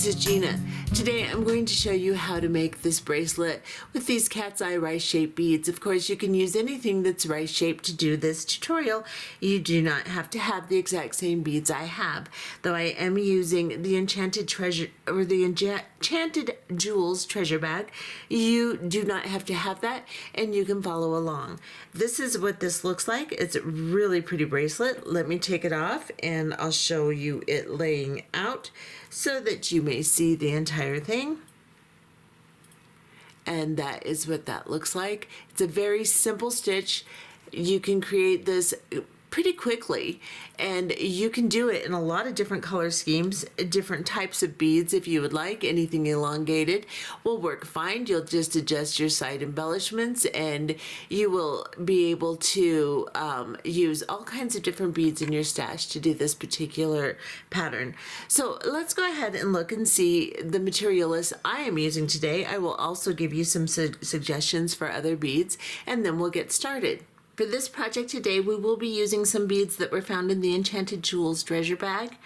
this is Gina. Today I'm going to show you how to make this bracelet with these cat's eye rice shaped beads. Of course, you can use anything that's rice shaped to do this tutorial. You do not have to have the exact same beads I have, though I am using the Enchanted Treasure or the Enchanted Jewels treasure bag. You do not have to have that, and you can follow along. This is what this looks like. It's a really pretty bracelet. Let me take it off and I'll show you it laying out so that you may see the entire thing. And that is what that looks like. It's a very simple stitch. You can create this pretty quickly, and you can do it in a lot of different color schemes, different types of beads if you would like. Anything elongated will work fine. You'll just adjust your side embellishments and you will be able to use all kinds of different beads in your stash to do this particular pattern. So let's go ahead and look and see the material list I am using today. I will also give you some suggestions for other beads, and then we'll get started. For this project today, we will be using some beads that were found in the Enchanted Jewels treasure bag.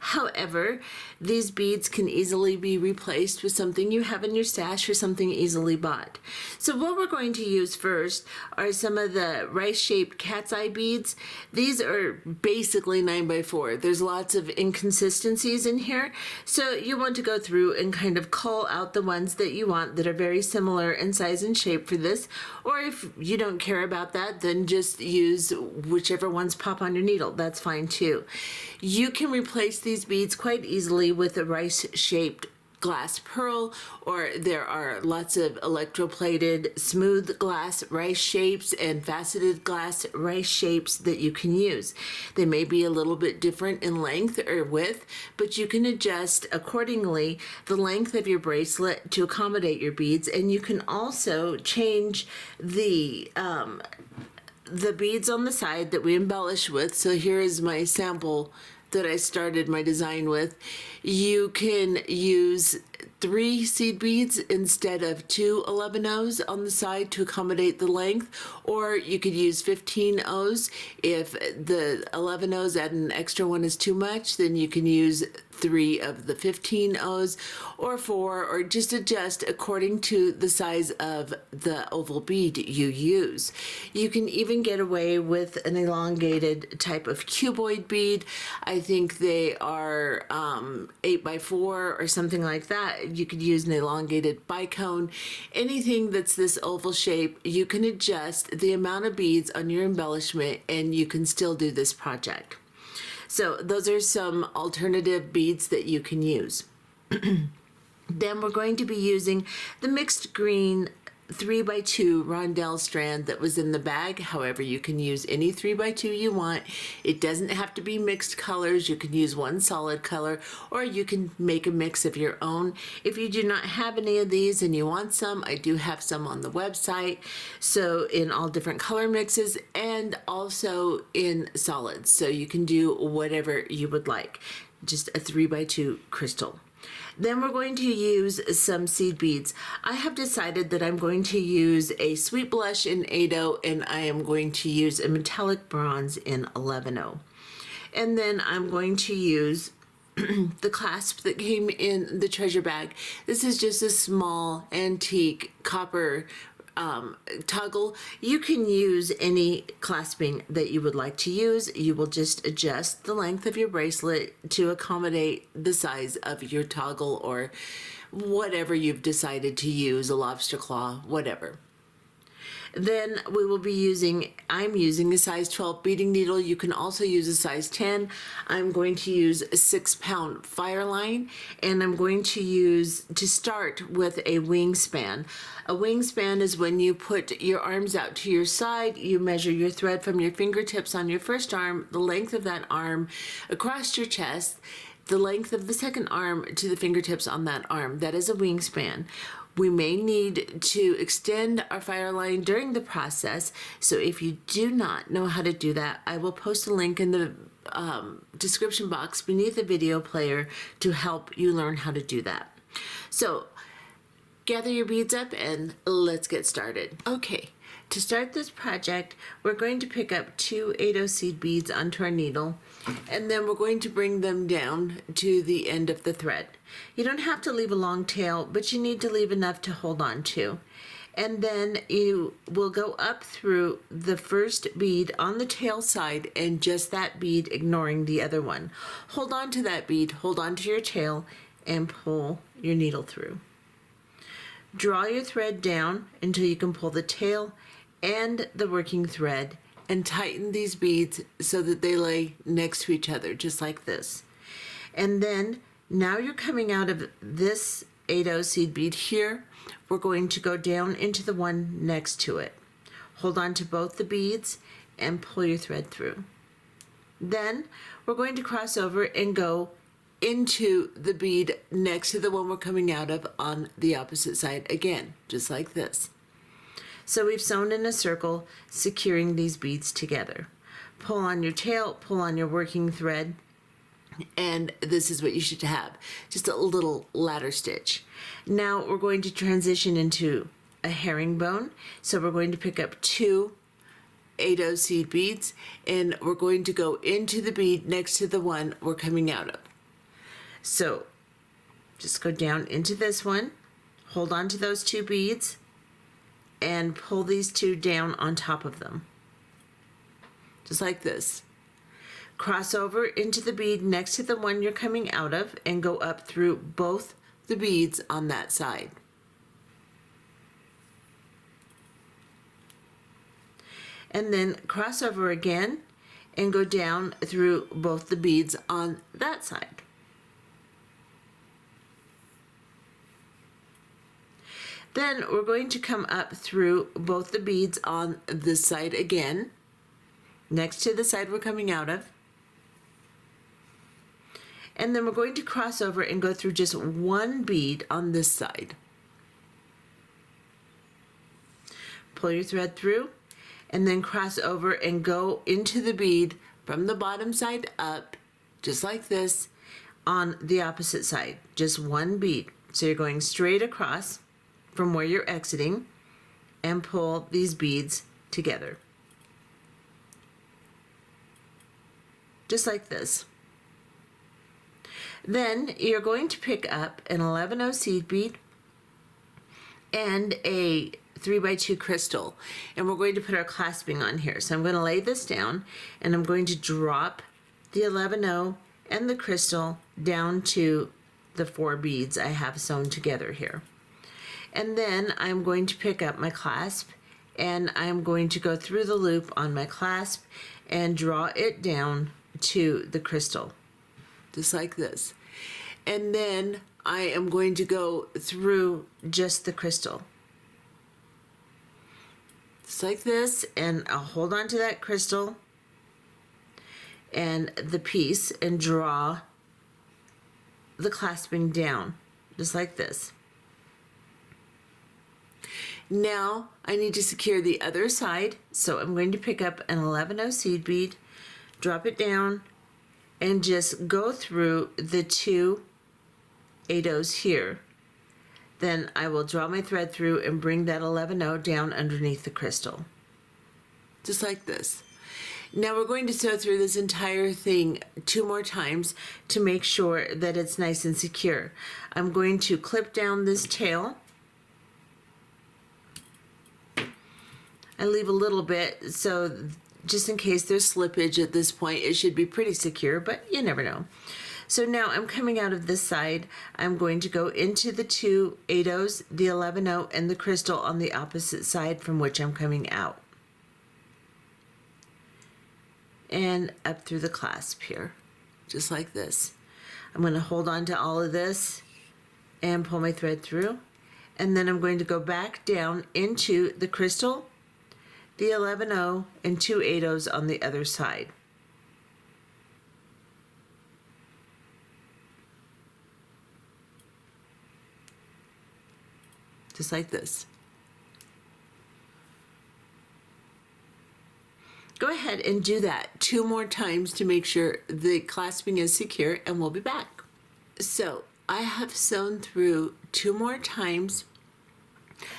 However, these beads can easily be replaced with something you have in your stash or something easily bought. So what we're going to use first are some of the rice-shaped cat's eye beads. These are basically 9x4. There's lots of inconsistencies in here, so you want to go through and kind of cull out the ones that you want that are very similar in size and shape for this, or if you don't care about that, then just use whichever ones pop on your needle. That's fine too. You can replace these beads quite easily with a rice-shaped glass pearl, or there are lots of electroplated smooth glass rice shapes and faceted glass rice shapes that you can use. They may be a little bit different in length or width, but you can adjust accordingly the length of your bracelet to accommodate your beads, and you can also change the beads on the side that we embellish with. So here is my sample that I started my design with. You can use 3 seed beads instead of 2 11 O's on the side to accommodate the length, or you could use 15 O's. If the 11 O's add an extra one is too much, then you can use 3 of the 15 O's or 4, or just adjust according to the size of the oval bead you use. You can even get away with an elongated type of cuboid bead. I think they are 8x4 or something like that. You could use an elongated bicone. Anything that's this oval shape, you can adjust the amount of beads on your embellishment and you can still do this project. So those are some alternative beads that you can use. Then we're going to be using the mixed green 3x2 Rondelle strand that was in the bag. However, you can use any 3x2 you want. It doesn't have to be mixed colors. You can use one solid color, or you can make a mix of your own. If you do not have any of these and you want some, I do have some on the website. So in all different color mixes and also in solids. So you can do whatever you would like. Just a 3x2 crystal. Then we're going to use some seed beads. I have decided that I'm going to use a sweet blush in 8O, and I am going to use a metallic bronze in 11O. And then I'm going to use the clasp that came in the treasure bag. This is just a small antique copper toggle. You can use any clasping that you would like to use. You will just adjust the length of your bracelet to accommodate the size of your toggle or whatever you've decided to use, a lobster claw, whatever. Then we will be using, I'm using a size 12 beading needle. You can also use a size 10. I'm going to use a 6-pound Fireline, and I'm going to start with a wingspan. A wingspan is when you put your arms out to your side, you measure your thread from your fingertips on your first arm, the length of that arm across your chest, the length of the second arm to the fingertips on that arm. That is a wingspan. We may need to extend our Fireline during the process, so if you do not know how to do that, I will post a link in the description box beneath the video player to help you learn how to do that. So gather your beads up and let's get started. Okay, To start this project, we're going to pick up 2 8/0 seed beads onto our needle, and then we're going to bring them down to the end of the thread. You don't have to leave a long tail, but you need to leave enough to hold on to. And then you will go up through the first bead on the tail side and just that bead, ignoring the other one. Hold on to that bead, hold on to your tail, and pull your needle through. Draw your thread down until you can pull the tail and the working thread, and tighten these beads so that they lay next to each other, just like this. And then now you're coming out of this 8/0 seed bead here. We're going to go down into the one next to it. Hold on to both the beads and pull your thread through. Then we're going to cross over and go into the bead next to the one we're coming out of on the opposite side again, just like this. So we've sewn in a circle, securing these beads together. Pull on your tail, pull on your working thread, and this is what you should have, just a little ladder stitch. Now we're going to transition into a herringbone. So we're going to pick up 2 8/0 seed beads, and we're going to go into the bead next to the one we're coming out of. So just go down into this one, hold on to those 2 beads, and pull these 2 down on top of them, just like this. Cross over into the bead next to the one you're coming out of and go up through both the beads on that side. And then cross over again and go down through both the beads on that side. Then we're going to come up through both the beads on this side again, next to the side we're coming out of. And then we're going to cross over and go through just 1 bead on this side. Pull your thread through, and then cross over and go into the bead from the bottom side up, just like this, on the opposite side, just 1 bead. So you're going straight across from where you're exiting and pull these beads together, just like this. Then you're going to pick up an 11/0 seed bead and a 3x2 crystal, and we're going to put our clasping on here. So I'm going to lay this down, and I'm going to drop the 11/0 and the crystal down to the 4 beads I have sewn together here. And then I'm going to pick up my clasp, and I'm going to go through the loop on my clasp and draw it down to the crystal, just like this. And then I am going to go through just the crystal, just like this, and I'll hold on to that crystal and the piece and draw the clasping down, just like this. Now I need to secure the other side, so I'm going to pick up an 11/0 seed bead, drop it down, and just go through the 2 8/0s here. Then I will draw my thread through and bring that 11/0 down underneath the crystal, just like this. Now we're going to sew through this entire thing 2 more times to make sure that it's nice and secure. I'm going to clip down this tail. I leave a little bit, so just in case there's slippage at this point, it should be pretty secure, but you never know. So now I'm coming out of this side. I'm going to go into the 2 8/0s, the 11/0, and the crystal on the opposite side from which I'm coming out, and up through the clasp here, just like this. I'm going to hold on to all of this and pull my thread through, and then I'm going to go back down into the crystal, the 11/0, and 2 8/0s on the other side. Just like this. Go ahead and do that 2 more times to make sure the clasping is secure, and we'll be back. So I have sewn through 2 more times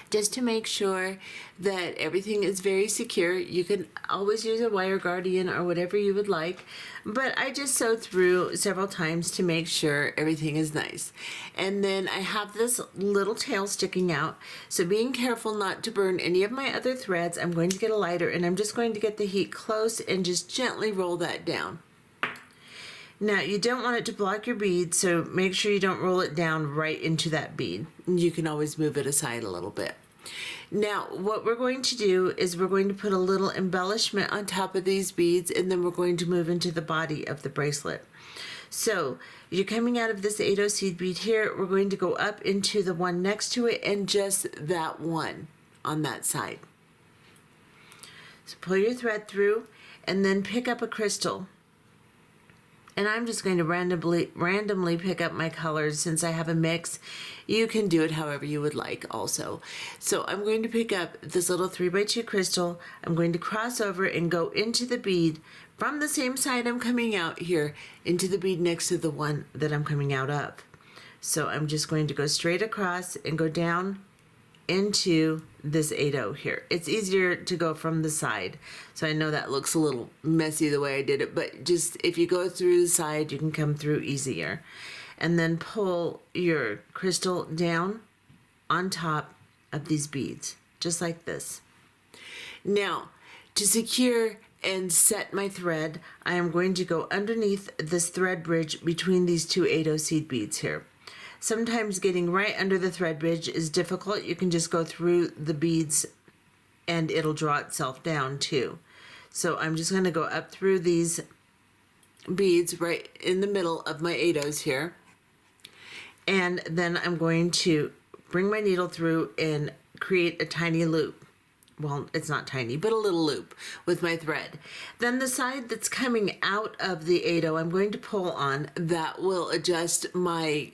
just to make sure that everything is very secure. You can always use a wire guardian or whatever you would like, but I just sew through several times to make sure everything is nice. And then I have this little tail sticking out, so being careful not to burn any of my other threads, I'm going to get a lighter and I'm just going to get the heat close and just gently roll that down. Now, you don't want it to block your bead, so make sure you don't roll it down right into that bead. You can always move it aside a little bit. Now, what we're going to do is we're going to put a little embellishment on top of these beads, and then we're going to move into the body of the bracelet. So, you're coming out of this 8/0 seed bead here, we're going to go up into the one next to it and just that one on that side. So pull your thread through and then pick up a crystal. And I'm just going to randomly pick up my colors since I have a mix. You can do it however you would like also. So I'm going to pick up this little 3x2 crystal. I'm going to cross over and go into the bead from the same side I'm coming out here into the bead next to the one that I'm coming out of. So I'm just going to go straight across and go down into this 8/0 here. It's easier to go from the side, so I know that looks a little messy the way I did it, but just if you go through the side you can come through easier. And then pull your crystal down on top of these beads just like this. Now, to secure and set my thread, I am going to go underneath this thread bridge between these two 8/0 seed beads here. Sometimes getting right under the thread bridge is difficult. You can just go through the beads and it'll draw itself down too. So I'm just going to go up through these beads right in the middle of my 8/0s here. And then I'm going to bring my needle through and create a tiny loop. Well, it's not tiny, but a little loop with my thread. Then the side that's coming out of the 8/0 I'm going to pull on, that will adjust my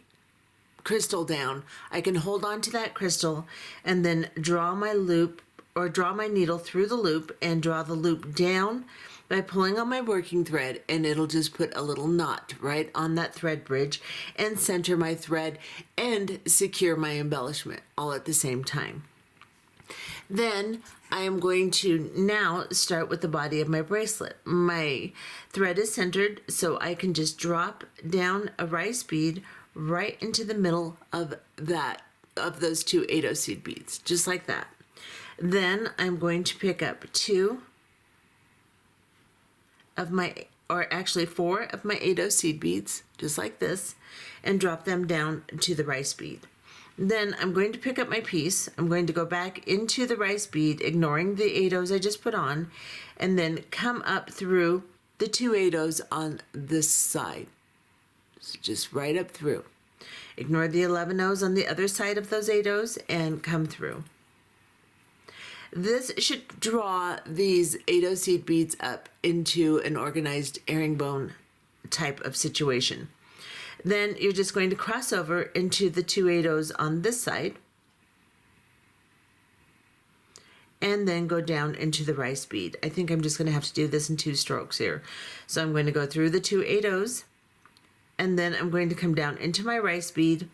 crystal down. I can hold on to that crystal and then draw my loop or draw my needle through the loop and draw the loop down by pulling on my working thread, and it'll just put a little knot right on that thread bridge and center my thread and secure my embellishment all at the same time. Then I am going to now start with the body of my bracelet. My thread is centered, so I can just drop down a rice bead right into the middle of those two 8/0 seed beads, just like that. Then I'm going to pick up four of my 8/0 seed beads, just like this, and drop them down to the rice bead. Then I'm going to pick up my piece. I'm going to go back into the rice bead, ignoring the 8/0s I just put on, and then come up through the two 8/0s on this side. So just right up through. Ignore the 11/0s on the other side of those 8/0s and come through. This should draw these 8/0 seed beads up into an organized herringbone type of situation. Then you're just going to cross over into the two 8/0s on this side and then go down into the rice bead. I think I'm just going to have to do this in 2 strokes here. So I'm going to go through the two 8/0s, and then I'm going to come down into my rice bead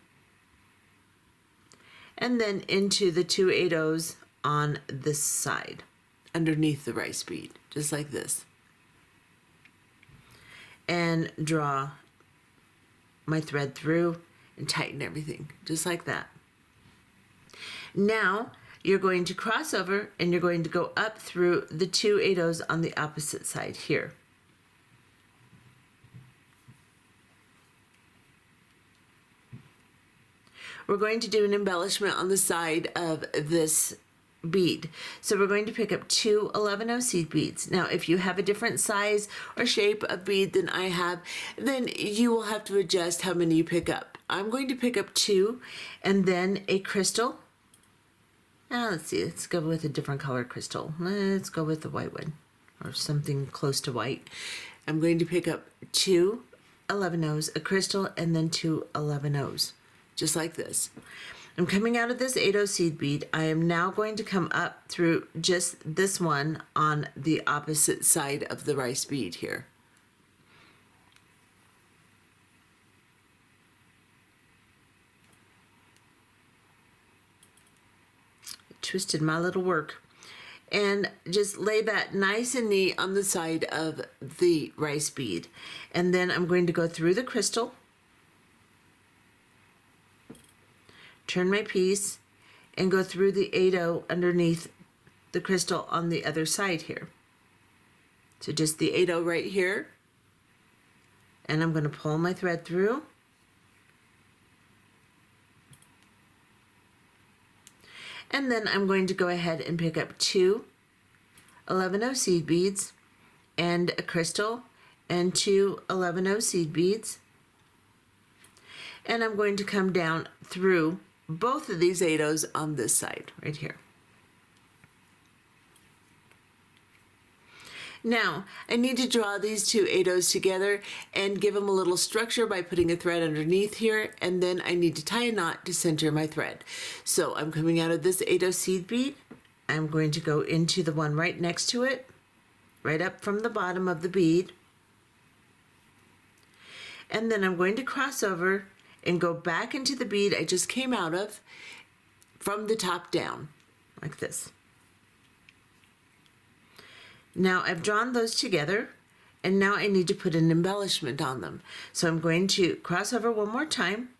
and then into the two 8/0s on this side underneath the rice bead, just like this, and draw my thread through and tighten everything just like that. Now you're going to cross over and you're going to go up through the two 8/0s on the opposite side here. We're going to do an embellishment on the side of this bead. So we're going to pick up two 11/0 seed beads. Now, if you have a different size or shape of bead than I have, then you will have to adjust how many you pick up. I'm going to pick up 2 and then a crystal. Let's see, let's go with a different color crystal. Let's go with the white one or something close to white. I'm going to pick up 2 11/0s, a crystal, and then 2 11/0s, just like this. I'm coming out of this 8/0 seed bead. I am now going to come up through just this one on the opposite side of the rice bead here. twisted my little work. And just lay that nice and neat on the side of the rice bead. And then I'm going to go through the crystal, turn my piece, and go through the 8/0 underneath the crystal on the other side here. So just the 8/0 right here. And I'm going to pull my thread through. And then I'm going to go ahead and pick up 2 11/0 seed beads and a crystal and 2 11/0 seed beads. And I'm going to come down through both of these 8/0s on this side right here. Now, I need to draw these two 8/0s together and give them a little structure by putting a thread underneath here, and then I need to tie a knot to center my thread. So I'm coming out of this 8/0 seed bead. I'm going to go into the one right next to it, right up from the bottom of the bead. And then I'm going to cross over and go back into the bead I just came out of from the top down, like this. Now I've drawn those together, and now I need to put an embellishment on them. So I'm going to cross over one more time,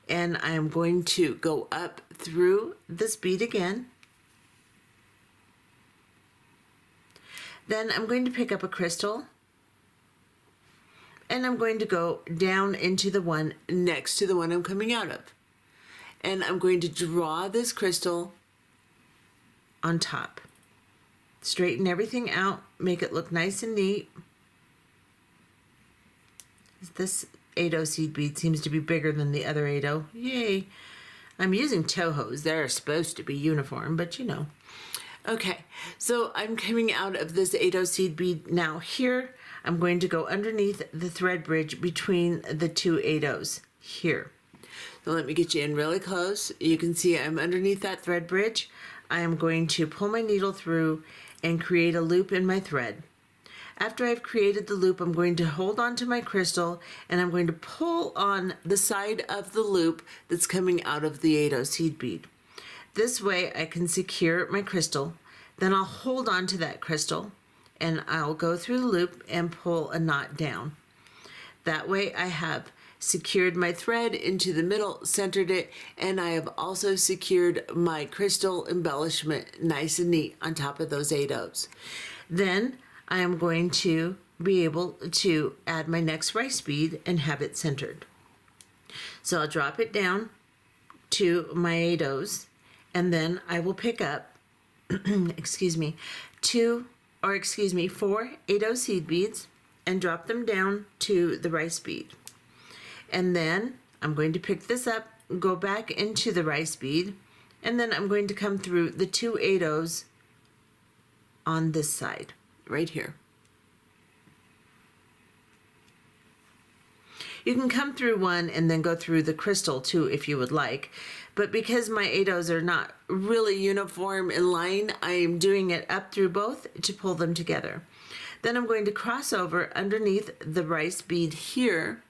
and I am going to go up through this bead again. Then I'm going to pick up a crystal, and I'm going to go down into the one next to the one I'm coming out of. And I'm going to draw this crystal on top. Straighten everything out, make it look nice and neat. This 8/0 seed bead seems to be bigger than the other 8/0. Yay! I'm using Tohos. They're supposed to be uniform, but you know. Okay, so I'm coming out of this 8/0 seed bead. Now here, I'm going to go underneath the thread bridge between the two 8/0s here. So let me get you in really close. You can see I'm underneath that thread bridge. I am going to pull my needle through and create a loop in my thread. After I've created the loop, I'm going to hold on to my crystal, and I'm going to pull on the side of the loop that's coming out of the 8/0 seed bead. This way I can secure my crystal. Then I'll hold on to that crystal, and I'll go through the loop and pull a knot down. That way I have secured my thread into the middle, centered it, and I have also secured my crystal embellishment nice and neat on top of those 8/0s. Then I am going to be able to add my next rice bead and have it centered. So I'll drop it down to my 8/0s, and then I will pick up, excuse me, 4 8/0 seed beads and drop them down to the rice bead. And then I'm going to pick this up, go back into the rice bead, and then I'm going to come through the two 8/0s on this side, right here. You can come through one and then go through the crystal too if you would like, but because my 8/0s are not really uniform in line, I am doing it up through both to pull them together. Then I'm going to cross over underneath the rice bead here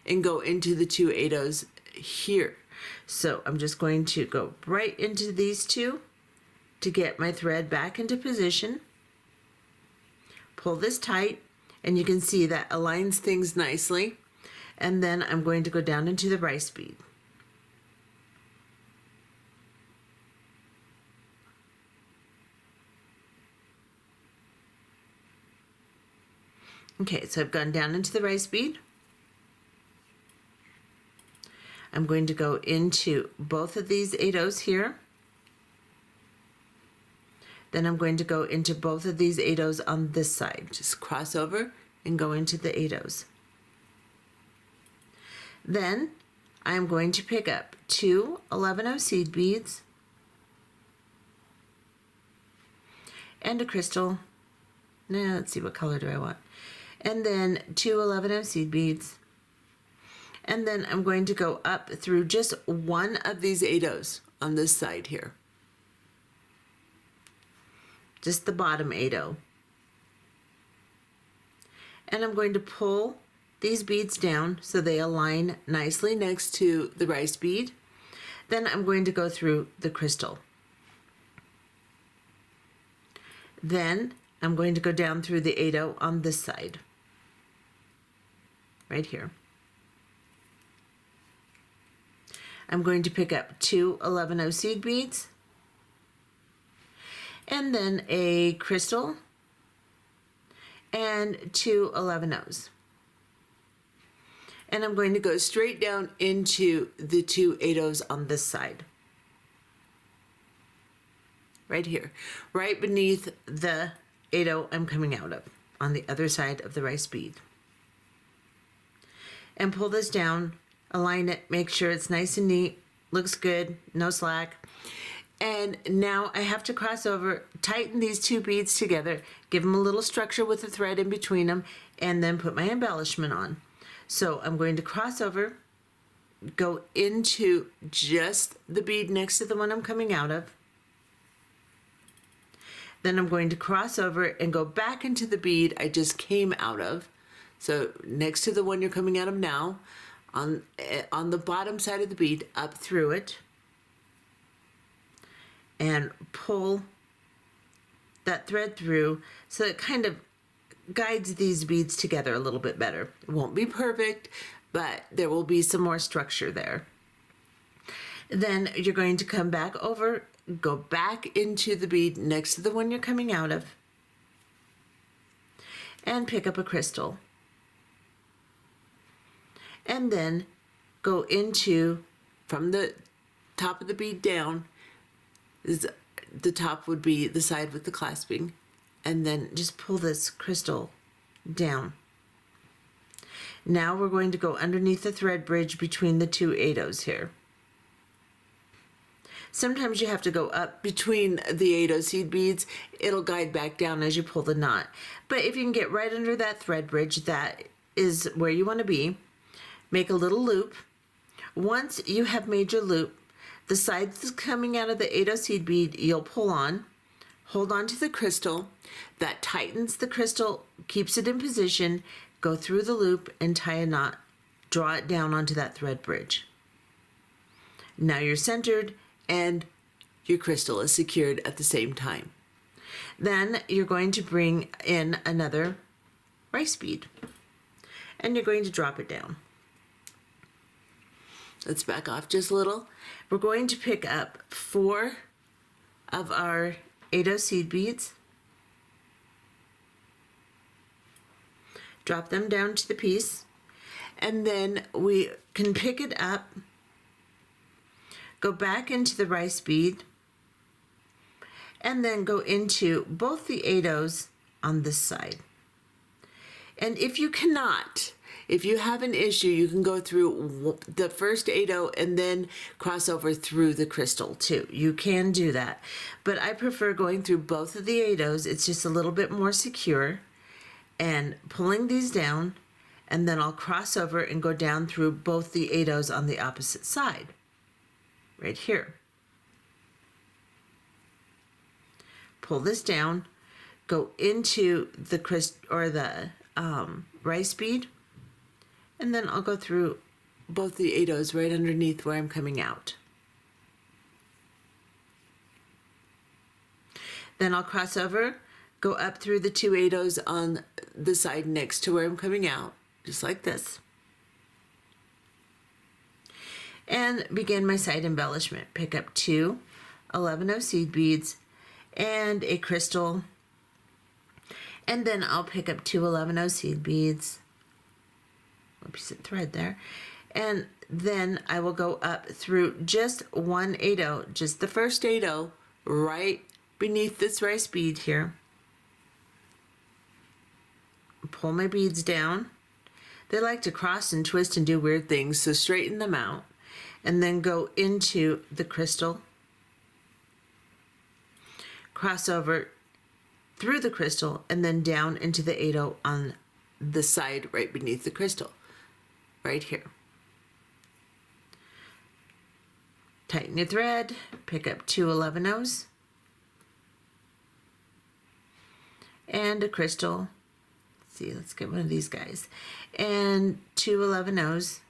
and go into the two 8/0s here. So I'm just going to go right into these two to get my thread back into position. Pull this tight, and you can see that aligns things nicely. And then I'm going to go down into the rice bead. Okay, so I've gone down into the rice bead. I'm going to go into both of these 8/0s here. Then I'm going to go into both of these 8/0s on this side. Just cross over and go into the 8/0s. Then I'm going to pick up 2 11/0 seed beads and a crystal. Now let's see, what color do I want? And then 2 11/0 seed beads. And then I'm going to go up through just one of these 8/0s on this side here. Just the bottom 8/0. And I'm going to pull these beads down so they align nicely next to the rice bead. Then I'm going to go through the crystal. Then I'm going to go down through the 8/0 on this side, right here. I'm going to pick up 2 11/0 seed beads, and then a crystal, and 2 11/0s. And I'm going to go straight down into the 2 8/0s on this side. Right here, right beneath the 8/0 I'm coming out of, on the other side of the rice bead. And pull this down, align it, make sure it's nice and neat, looks good, no slack. And now I have to cross over, tighten these 2 beads together, give them a little structure with a thread in between them, and then put my embellishment on. So I'm going to cross over, go into just the bead next to the one I'm coming out of. Then I'm going to cross over and go back into the bead I just came out of. So next to the one you're coming out of now, on the bottom side of the bead, up through it, and pull that thread through so it kind of guides these beads together a little bit better. It won't be perfect, but there will be some more structure there. Then you're going to come back over, go back into the bead next to the one you're coming out of, and pick up a crystal. And then go into, from the top of the bead down, the top would be the side with the clasping, and then just pull this crystal down. Now we're going to go underneath the thread bridge between the 2 8/0s here. Sometimes you have to go up between the 8/0 seed beads. It'll guide back down as you pull the knot. But if you can get right under that thread bridge, that is where you want to be. Make a little loop. Once you have made your loop, the side that's coming out of the 8/0 seed bead, you'll pull on, hold on to the crystal. That tightens the crystal, keeps it in position. Go through the loop and tie a knot. Draw it down onto that thread bridge. Now you're centered and your crystal is secured at the same time. Then you're going to bring in another rice bead and you're going to drop it down. Let's back off just a little. We're going to pick up 4 of our 8/0 seed beads, drop them down to the piece, and then we can pick it up, go back into the rice bead, and then go into both the 8/0s on this side. And if you cannot, if you have an issue, you can go through the first 8/0 and then cross over through the crystal too. You can do that. But I prefer going through both of the 8/0s. It's just a little bit more secure. And pulling these down, and then I'll cross over and go down through both the 8/0s on the opposite side, right here. Pull this down, go into the rice bead, and then I'll go through both the 8/0s right underneath where I'm coming out. Then I'll cross over, go up through the 2 8/0s on the side next to where I'm coming out, just like this. And begin my side embellishment. Pick up 2 11/0 seed beads and a crystal. And then I'll pick up 2 11/0 seed beads. A piece of thread there. And then I will go up through just 1 8/0, just the first 8/0, right beneath this rice bead here. Pull my beads down. They like to cross and twist and do weird things, so straighten them out. And then go into the crystal. Cross over through the crystal and then down into the 8/0 on the side right beneath the crystal, right here. Tighten your thread, pick up 2 11/0s and a crystal. See, let's get one of these guys, and 2 11/0s,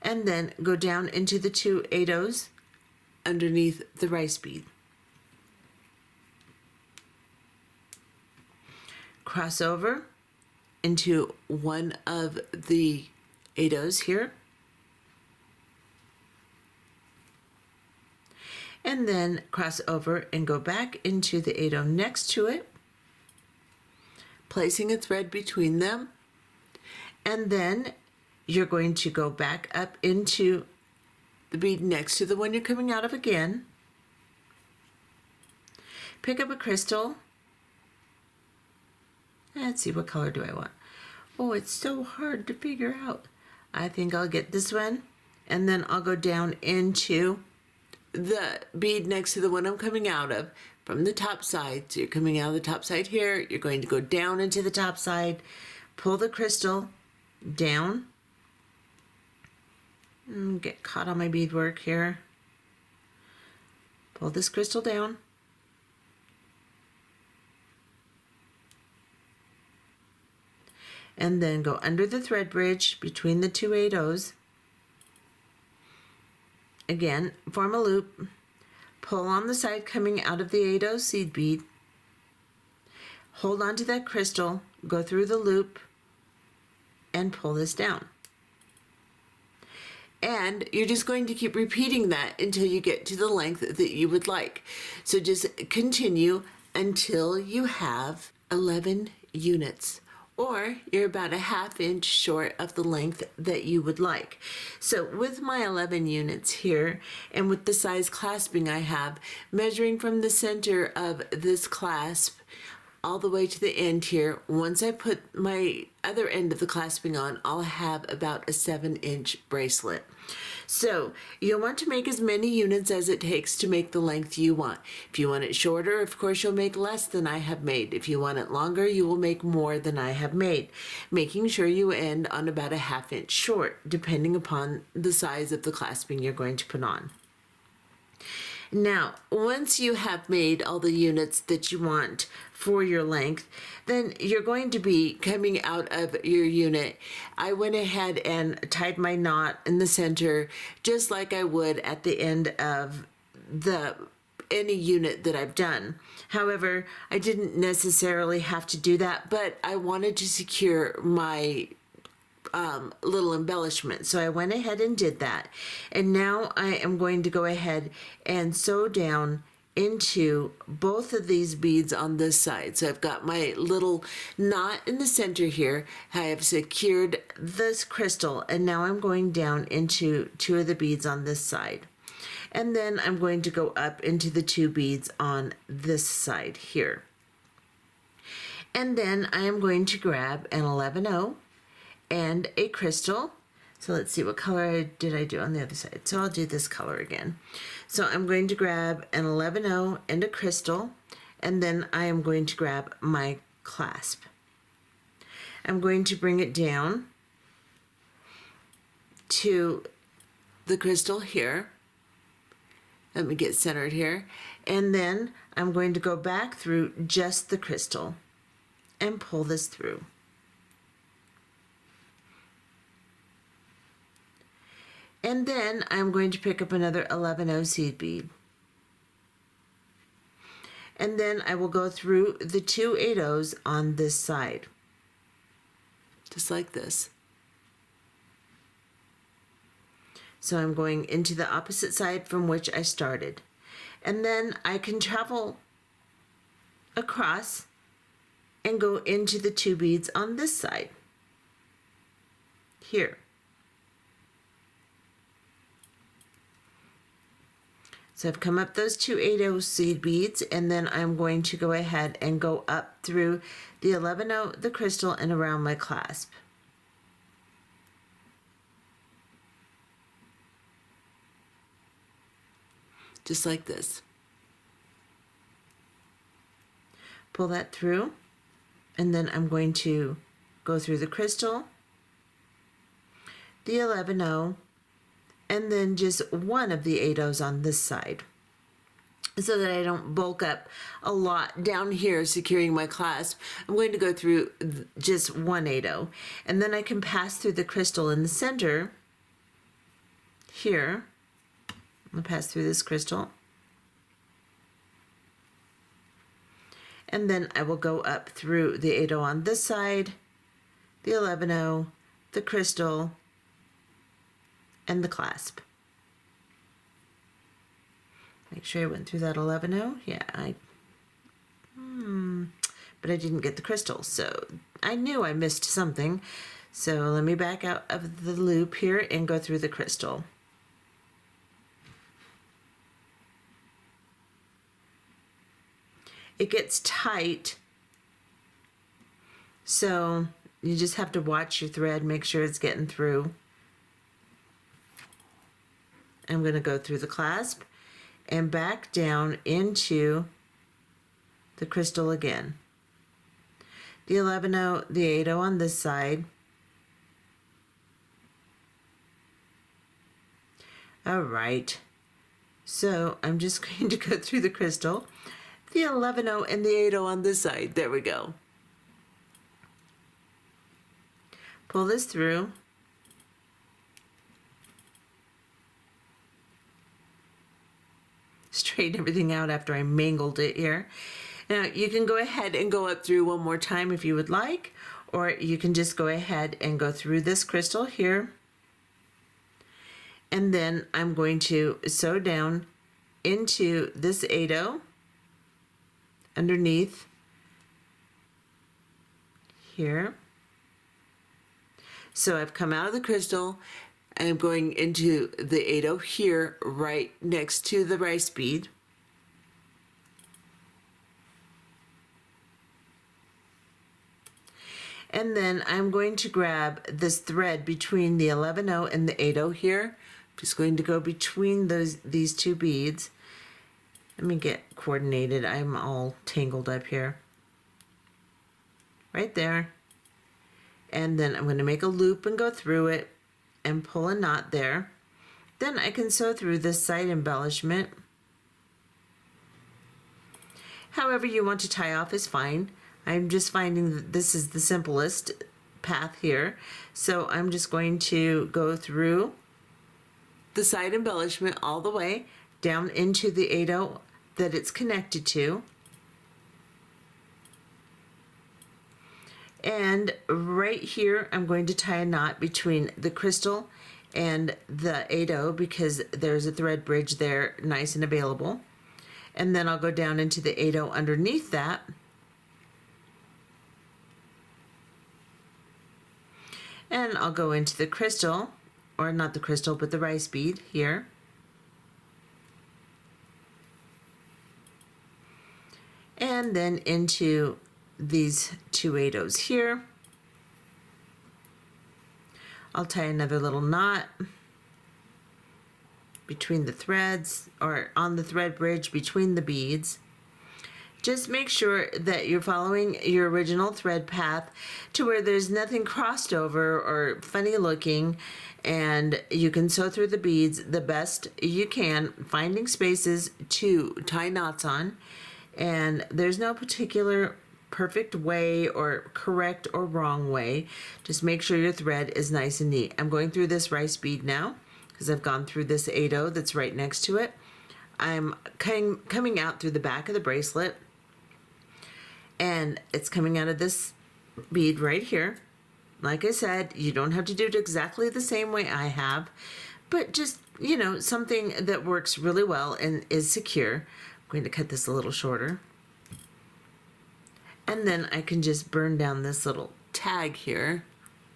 and then go down into the 2 8/0s underneath the rice bead. cross over into one of the 8 O's here, and then cross over and go back into the 8 O next to it, placing a thread between them, and then you're going to go back up into the bead next to the one you're coming out of again, pick up a crystal. Let's see, what color do I want? Oh, it's so hard to figure out. I think I'll get this one, and then I'll go down into the bead next to the one I'm coming out of from the top side. So you're coming out of the top side here, you're going to go down into the top side, pull the crystal down, and get caught on my beadwork here. Pull this crystal down, and then go under the thread bridge between the two 8 O's. Again, form a loop, pull on the side coming out of the 8 O seed bead, hold on to that crystal, go through the loop, and pull this down. And you're just going to keep repeating that until you get to the length that you would like. So just continue until you have 11 units, or you're about a ½ inch short of the length that you would like. So with my 11 units here, and with the size clasping I have, measuring from the center of this clasp all the way to the end here, once I put my other end of the clasping on, I'll have about a 7-inch bracelet. So you'll want to make as many units as it takes to make the length you want. If you want it shorter, of course you'll make less than I have made. If you want it longer, you will make more than I have made, making sure you end on about a ½ inch short, depending upon the size of the clasping you're going to put on. Now, once you have made all the units that you want for your length, then you're going to be coming out of your unit. I went ahead and tied my knot in the center, just like I would at the end of any unit that I've done. However, I didn't necessarily have to do that, but I wanted to secure my little embellishment. So I went ahead and did that. And now I am going to go ahead and sew down into both of these beads on this side. So I've got my little knot in the center here. I have secured this crystal, and now I'm going down into 2 of the beads on this side. And then I'm going to go up into the 2 beads on this side here. And then I am going to grab an 11-0 and a crystal. So let's see, what color did I do on the other side? So I'll do this color again. So I'm going to grab an 11-0 and a crystal, and then I am going to grab my clasp. I'm going to bring it down to the crystal here. Let me get centered here. And then I'm going to go back through just the crystal and pull this through. And then I'm going to pick up another 11-0 seed bead. And then I will go through the 2 8-0s on this side. Just like this. So I'm going into the opposite side from which I started. And then I can travel across and go into the 2 beads on this side. Here. So I've come up those 2 8-0 seed beads, and then I'm going to go ahead and go up through the 11-0, the crystal, and around my clasp. Just like this. Pull that through, and then I'm going to go through the crystal, the 11-0, and then just one of the 8-0s on this side, so that I don't bulk up a lot down here securing my clasp. I'm going to go through just one 8-0, and then I can pass through the crystal in the center here. I'm going to pass through this crystal, And then I will go up through the 8/0 on this side, the 11/0, the crystal, and the clasp. Make sure I went through that 11/0. Yeah, but I didn't get the crystal, so I knew I missed something. So let me back out of the loop here and go through the crystal. It gets tight, so you just have to watch your thread, make sure it's getting through. I'm going to go through the clasp and back down into the crystal again. The 11/0, the 8/0 on this side. All right, so I'm just going to go through the crystal, the 11/0 and the 8/0 on this side. There we go. Pull this through. Straighten everything out after I mangled it here. Now you can go ahead and go up through one more time if you would like, or you can just go ahead and go through this crystal here. And then I'm going to sew down into this 8/0 underneath here. So I've come out of the crystal and I'm going into the 8/0 here, right next to the rice bead. And then I'm going to grab this thread between the 11/0 and the 8/0 here. I'm just going to go between these two beads. Let me get coordinated. I'm all tangled up here. Right there. And then I'm going to make a loop and go through it and pull a knot there. Then I can sew through this side embellishment. However you want to tie off is fine. I'm just finding that this is the simplest path here. So I'm just going to go through the side embellishment all the way down into the 8/0 that it's connected to. And right here, I'm going to tie a knot between the crystal and the 8/0 because there's a thread bridge there, nice and available. And then I'll go down into the 8/0 underneath that. And I'll go into the crystal, or not the crystal, but the rice bead here. And then into these two 8/0s here. I'll tie another little knot between the threads, or on the thread bridge between the beads. Just make sure that you're following your original thread path to where there's nothing crossed over or funny looking, and you can sew through the beads the best you can, finding spaces to tie knots on. And there's no particular perfect way or correct or wrong way. Just make sure your thread is nice and neat. I'm going through this rice bead now because I've gone through this 8/0 that's right next to it. I'm coming out through the back of the bracelet, and it's coming out of this bead right here. Like I said, you don't have to do it exactly the same way I have, but just, you know, something that works really well and is secure. I'm going to cut this a little shorter. And then I can just burn down this little tag here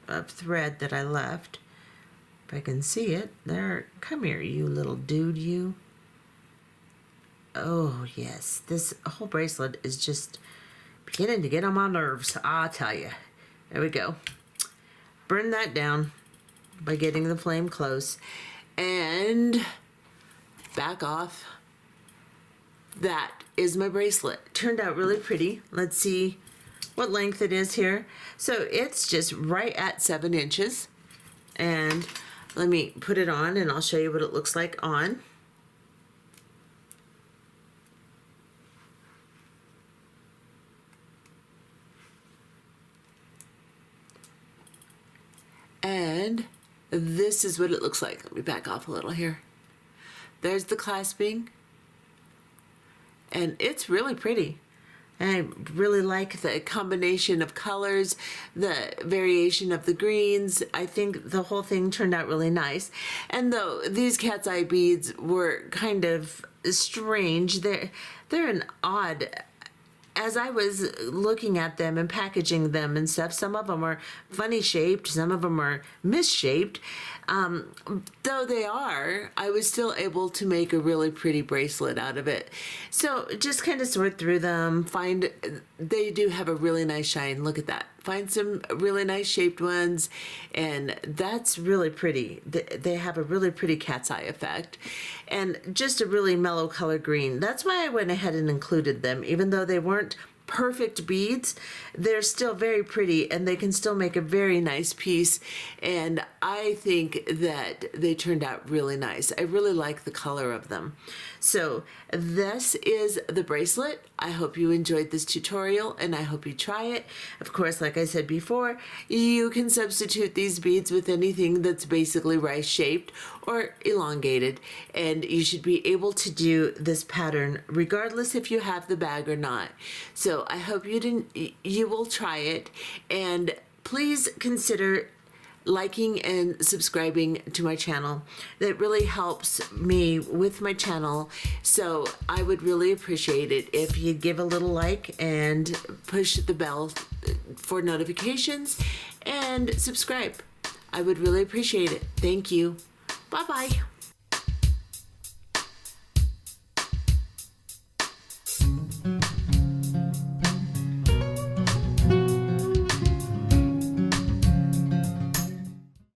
of thread that I left. If I can see it. There, come here, you little dude, you. Oh, yes. This whole bracelet is just beginning to get on my nerves, I'll tell you. There we go. Burn that down by getting the flame close. And back off. That is my bracelet. Turned out really pretty. Let's see what length it is here. So it's just right at 7 inches. And let me put it on and I'll show you what it looks like on. And this is what it looks like. Let me back off a little here. There's the clasping. And it's really pretty. And I really like the combination of colors, the variation of the greens. I think the whole thing turned out really nice. And though these cat's eye beads were kind of strange, they're an odd, as I was looking at them and packaging them and stuff, some of them are funny shaped, some of them are misshaped. Though they are, I was still able to make a really pretty bracelet out of it. So just kind of sort through them, find, they do have a really nice shine. Look at that. Find some really nice shaped ones, and that's really pretty. They have a really pretty cat's eye effect, and just a really mellow color green. That's why I went ahead and included them, even though they weren't perfect beads. They're still very pretty, and they can still make a very nice piece, and I think that they turned out really nice. I really like the color of them. So this is the bracelet. I hope you enjoyed this tutorial, and I hope you try it. Of course, like I said before, you can substitute these beads with anything that's basically rice shaped or elongated, and you should be able to do this pattern regardless if you have the bag or not. So I hope you will try it, and please consider liking and subscribing to my channel. That really helps me with my channel, so I would really appreciate it if you'd give a little like and push the bell for notifications and subscribe. I would really appreciate it. Thank you. Bye bye.